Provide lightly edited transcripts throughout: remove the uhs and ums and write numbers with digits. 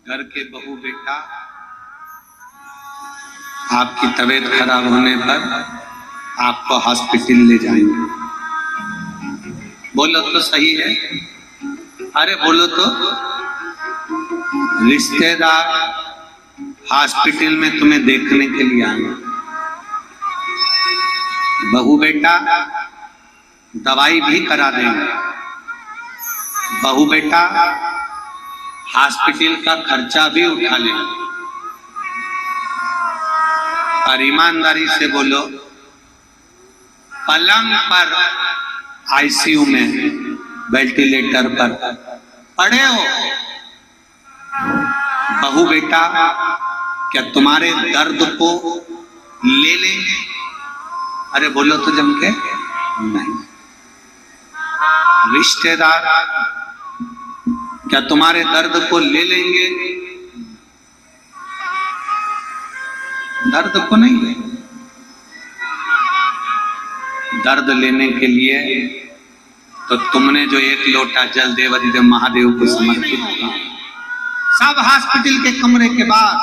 घर के बहू बेटा आपकी तबीयत खराब होने पर आपको हॉस्पिटल ले जाएंगे। बोलो तो सही है, अरे बोलो तो। रिश्तेदार हॉस्पिटल में तुम्हें देखने के लिए आए, बहू बेटा दवाई भी करा देंगे, बहू बेटा हॉस्पिटल का खर्चा भी उठा लेंगे। और ईमानदारी से बोलो, पलंग पर आईसीयू में वेंटिलेटर पर पड़े हो, बहू बेटा क्या तुम्हारे दर्द को ले लेंगे? अरे बोलो तो जम के नहीं। रिश्तेदार क्या तुम्हारे दर्द को ले लेंगे? दर्द को नहीं। दर्द लेने के लिए तो तुमने जो एक लोटा जल देवाधिदेव महादेव को समर्पित किया, सब हॉस्पिटल के कमरे के बाद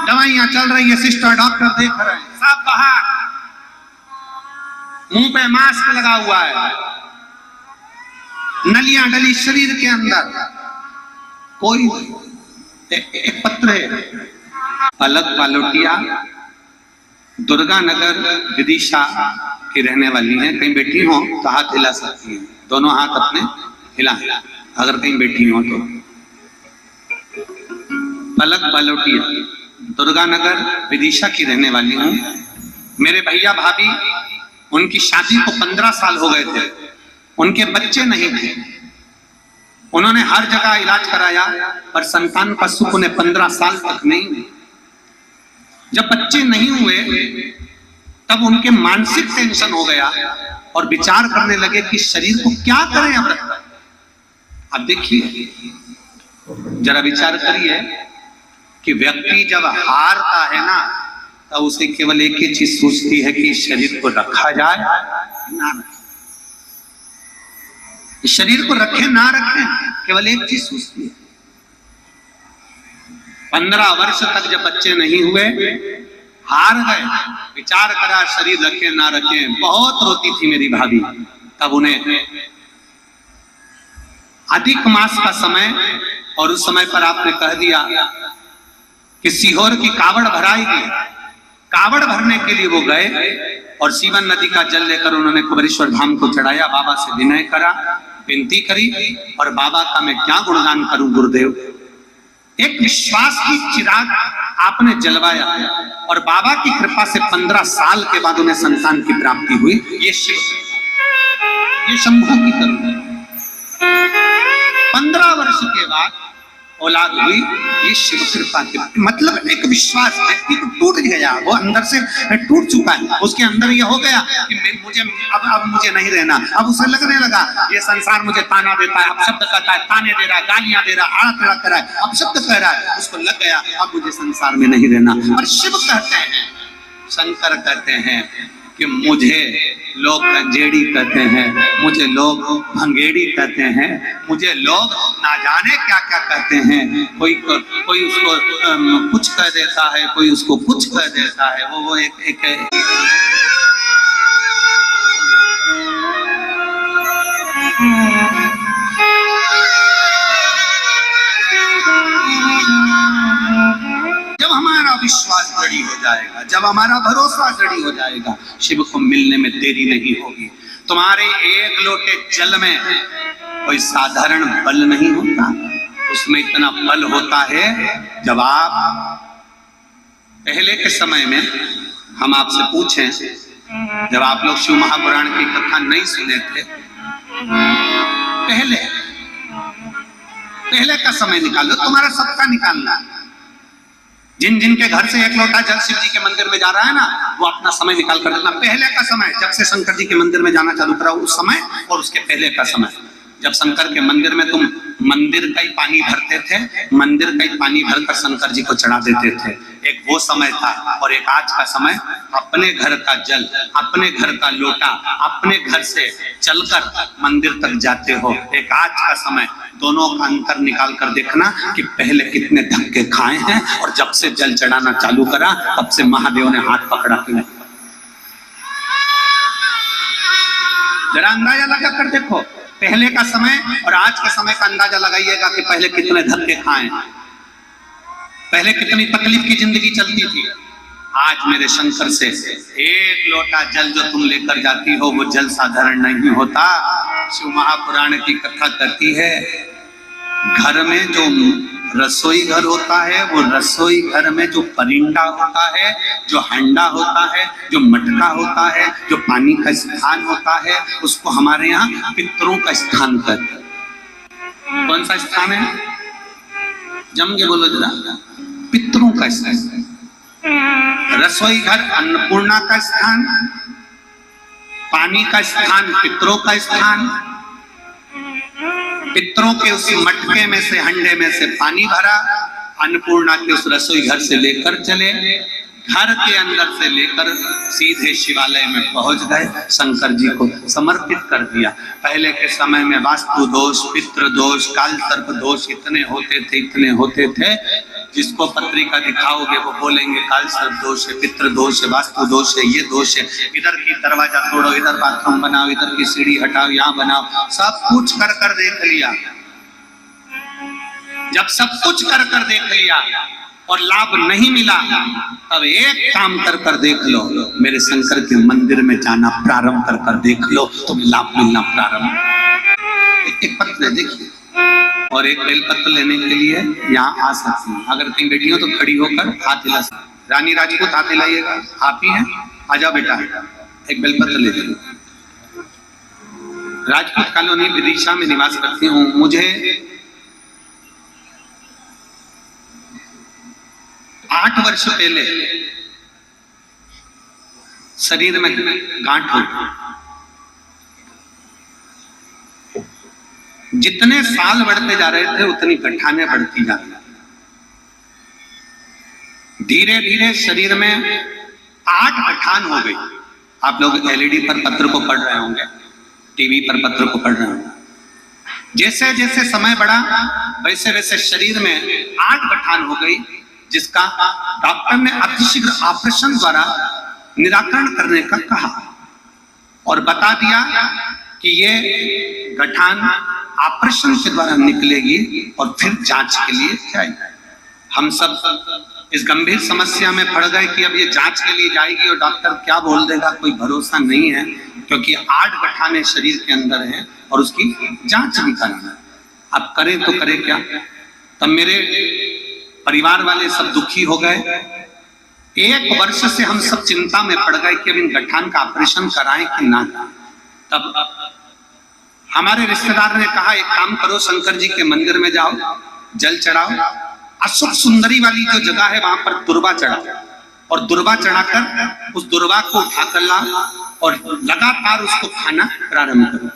दवाइयां चल रही है, सिस्टर डॉक्टर देख रहे हैं, सब बाहर, मुंह पे मास्क लगा हुआ है, नलियां डली शरीर के अंदर, कोई एक पत्र है। पलक पालोटिया दुर्गा नगर विदिशा की रहने वाली है। कहीं बैठी हो तो हाथ हिला सकती है, दोनों हाथ अपने हिला अगर कहीं बैठी हो तो। पलक पालोटिया दुर्गा नगर विदिशा की रहने वाली हूँ। मेरे भैया भाभी, उनकी शादी को 15 साल हो गए थे, उनके बच्चे नहीं थे, उन्होंने हर जगह इलाज कराया पर संतान का सुख उन्हें 15 साल तक नहीं हुआ। जब बच्चे नहीं हुए तब उनके मानसिक टेंशन हो गया और विचार करने लगे कि शरीर को क्या करें अब। अब देखिए जरा विचार करिए कि व्यक्ति जब हारता है ना तो उसे केवल एक ही चीज सोचती है कि शरीर को रखा जाए ना रखे, शरीर को रखे ना रखे, केवल एक चीज सोचती है। 15 वर्ष तक जब बच्चे नहीं हुए, हार गए, विचार करा शरीर रखे ना रखे, बहुत रोती थी मेरी भाभी। तब उन्हें अधिक मास का समय, और उस समय पर आपने कह दिया कि सीहोर की कावड़ भराएगी। कावड़ भरने के लिए वो गए और सीवन नदी का जल लेकर उन्होंने कुबेरेश्वर धाम को चढ़ाया, बाबा से विनय करा, विनती करी, और बाबा का मैं क्या गुणगान करूं गुरुदेव। एक विश्वास की चिराग आपने जलवाया और बाबा की कृपा से 15 साल के बाद उन्हें संतान की प्राप्ति हुई। ये शिव, ये शंभू की करुणा। 15 वर्ष के बाद औलाद हुई, ये शिव कृपा की। मतलब एक विश्वास व्यक्ति को टूट गया, वो अंदर से टूट चुका है, उसके अंदर ये हो गया कि मुझे अब मुझे नहीं रहना। अब उसे लगने लगा ये संसार मुझे ताना देता है, अब शब्द कहता है, ताने दे रहा है, गालियां दे रहा है, आड़ खड़ा कर रहा है, अब शब्द कह रहा है, उसको लग गया अब मुझे संसार में नहीं रहना। और शिव कहते हैं, शंकर कहते हैं कि मुझे लोग गंजेड़ी कहते हैं, मुझे लोग भंगेड़ी कहते हैं, मुझे लोग ना जाने क्या क्या कहते हैं। कोई उसको कुछ कह देता है, कोई उसको कुछ कह देता है। वो एक जब हमारा विश्वास दृढ़ हो जाएगा, जब हमारा भरोसा दृढ़ हो जाएगा, शिव को मिलने में देरी नहीं होगी। तुम्हारे एक लोटे जल में कोई साधारण बल नहीं होता, उसमें इतना बल होता है। जब आप पहले के समय में, हम आपसे पूछें, जब आप लोग शिव महापुराण की कथा नहीं सुने थे, पहले का समय निकालो, तुम्हारा सबका निकालना। जिन जिन के घर से एक लोटा जल शिव जी के मंदिर में जा रहा है ना, वो अपना समय निकाल कर देना। पहले का समय, जब से शंकर जी के मंदिर में जाना चालू करा उस समय, और उसके पहले का समय जब शंकर के मंदिर में तुम मंदिर का ही पानी भरते थे, मंदिर का ही पानी भरकर शंकर जी को चढ़ा देते थे। एक वो समय था और एक आज का समय। अपने घर का जल, अपने घर का लोटा, अपने घर से चलकर मंदिर तक जाते हो। एक आज का समय, दोनों का अंतर निकाल कर देखना कि पहले कितने धक्के खाए हैं और जब से जल चढ़ाना चालू करा तब से महादेव ने हाथ पकड़ा कि नहीं। जरा अंदाजा लगा कर देखो पहले का समय और आज के समय का अंदाजा लगाइएगा कि पहले कितने धक्के खाए, पहले कितनी तकलीफ की जिंदगी चलती थी। आज मेरे शंकर से एक लोटा जल जो तुम लेकर जाती हो वो जल साधारण नहीं होता। शिव महापुराण की कथा कहती है घर में जो रसोई घर होता है, वो रसोई घर में जो परिंदा होता है, जो हंडा होता है, जो मटका होता है, जो पानी का स्थान होता है, उसको हमारे यहाँ पितरों का स्थान कहते हैं। कौन सा स्थान है? जम के बोलो जरा। पितरों का स्थान। रसोई घर अन्नपूर्णा का स्थान, पानी का स्थान पितरों का स्थान। पितरों के उस मटके में से, हंडे में से पानी भरा, अन्नपूर्णा के उस रसोई घर से लेकर चले, घर के अंदर से लेकर सीधे शिवालय में पहुंच गए, शंकर जी को समर्पित कर दिया। पहले के समय में वास्तु दोष, पितृ दोष, काल सर्प दोष इतने होते थे, जिसको पत्रिका दिखाओगे वो बोलेंगे काल सर्प दोष है, पितृ दोष है, वास्तु दोष है, ये दोष है, इधर की दरवाजा तोड़ो, इधर बाथरूम बनाओ, इधर की सीढ़ी हटाओ, यहाँ बनाओ। सब कुछ कर कर देख लिया। जब सब कुछ कर कर देख लिया और लाभ नहीं मिला, तब एक काम कर कर देख लो, मेरे शंकर के मंदिर में जाना प्रारंभ कर कर देख लो, तुम्हें लाभ मिलना प्रारंभ। एक पत्र देखिए, और एक बेलपत्र लेने के लिए यहाँ आ सकती हैं। अगर कहीं बैठी हो तो खड़ी होकर हाथ हिला सकती। रानी राजपूत हाथ हिलाइएगा। आप ही हैं? आ जाओ बेटा, एक बेलपत्र ले लीजिए। राजपूत कॉलोनी विदिशा में निवास करती हूँ। मुझे 8 वर्ष पहले शरीर में गांठ हो। जितने साल बढ़ते जा रहे थे उतनी गठाने बढ़ती जा रही। धीरे धीरे शरीर में 8 गठान हो गई। आप लोग एलईडी पर पत्र को पढ़ रहे होंगे, टीवी पर पत्र को पढ़ रहे होंगे। जैसे जैसे समय बढ़ा वैसे वैसे शरीर में 8 गठान हो गई, जिसका डॉक्टर ने अतिशीघ्र ऑपरेशन द्वारा निराकरण करने का कहा और बता दिया कि ये गठान ऑपरेशन के द्वारा निकलेगी और फिर जांच के लिए जाएगी। हम सब इस गंभीर समस्या में पड़ गए कि अब ये जांच के लिए जाएगी और डॉक्टर क्या बोल देगा, कोई भरोसा नहीं है, क्योंकि 8 गठाने शरीर के अंदर हैं और उसकी जांच भी कराना है। अब करें तो करें क्या? तब मेरे परिवार वाले सब दुखी हो गए। 1 वर्ष से हम सब चिंता में पड़ गए कि अब इन गठान का ऑपरेशन कराएं कि ना। तब हमारे रिश्तेदार ने कहा एक काम करो, शंकर जी के मंदिर में जाओ, जल चढ़ाओ, अशोक सुंदरी वाली जो जगह है वहां पर दुर्वा चढ़ाओ और दुर्वा चढ़ाकर उस दुर्वा को उठाकर लाओ और लगातार उसको खाना प्रारंभ करो।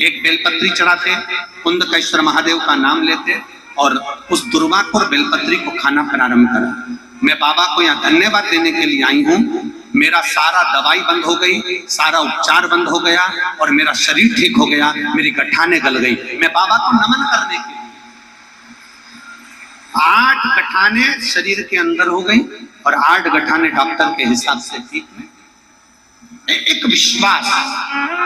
एक बेलपत्री चढ़ाते, कुंदकेश्वर महादेव का नाम लेते और उस दुर्वा को और बेलपत्री को खाना प्रारंभ करा। मैं बाबा को यहाँ धन्यवाद देने के लिए आई हूँ। मेरा सारा दवाई बंद हो गई, सारा उपचार बंद हो गया और मेरा शरीर ठीक हो गया, मेरी गठाने गल गई। मैं बाबा को नमन करने के लिए 8 गठाने शरीर के अंदर हो गई और 8 गठाने डॉक्टर के हिसाब से ठीक है। एक विश्वास,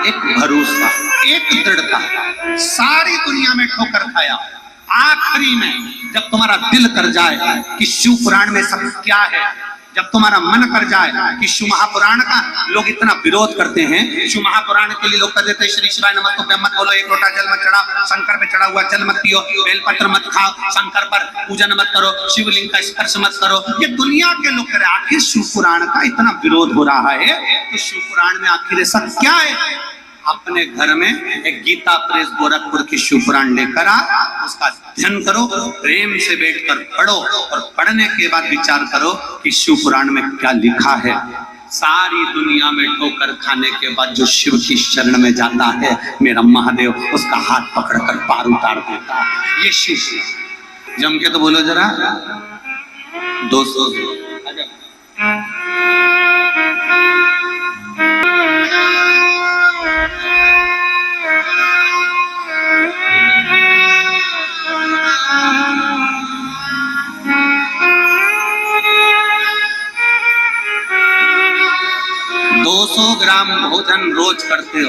एक भरोसा, एक दृढ़ता। सारी दुनिया में ठोकर खाया, आखिरी में जब तुम्हारा दिल कर जाए कि शिव पुराण में सब क्या है, जब तुम्हारा मन कर जाए कि शिव महापुराण का लोग इतना विरोध करते हैं, शिव महापुराण के लिए लोग कर देते हैं श्री शिवाय नमः तो मत बोलो, 1 लोटा जल मत चढ़ाओ, शंकर पे चढ़ा हुआ जल मत पियो, बेलपत्र मत खाओ, शंकर पर पूजन मत करो, शिवलिंग का स्पर्श मत करो। ये दुनिया के लोग करें। आखिर शिव पुराण का इतना विरोध हो रहा है तो शिव पुराण में आखिर ऐसा क्या है? अपने घर में एक गीता प्रेस गोरखपुर की शिव पुराण लेकर आ, उसका अध्ययन करो, प्रेम से बैठकर पढ़ो और पढ़ने के बाद विचार करो कि शिव पुराण में क्या लिखा है। सारी दुनिया में ठोकर खाने के बाद जो शिव की शरण में जाता है, मेरा महादेव उसका हाथ पकड़कर पार उतार देता है। ये शिव। जम के तो बोलो जरा 200। 200 ग्राम भोजन रोज करते हो।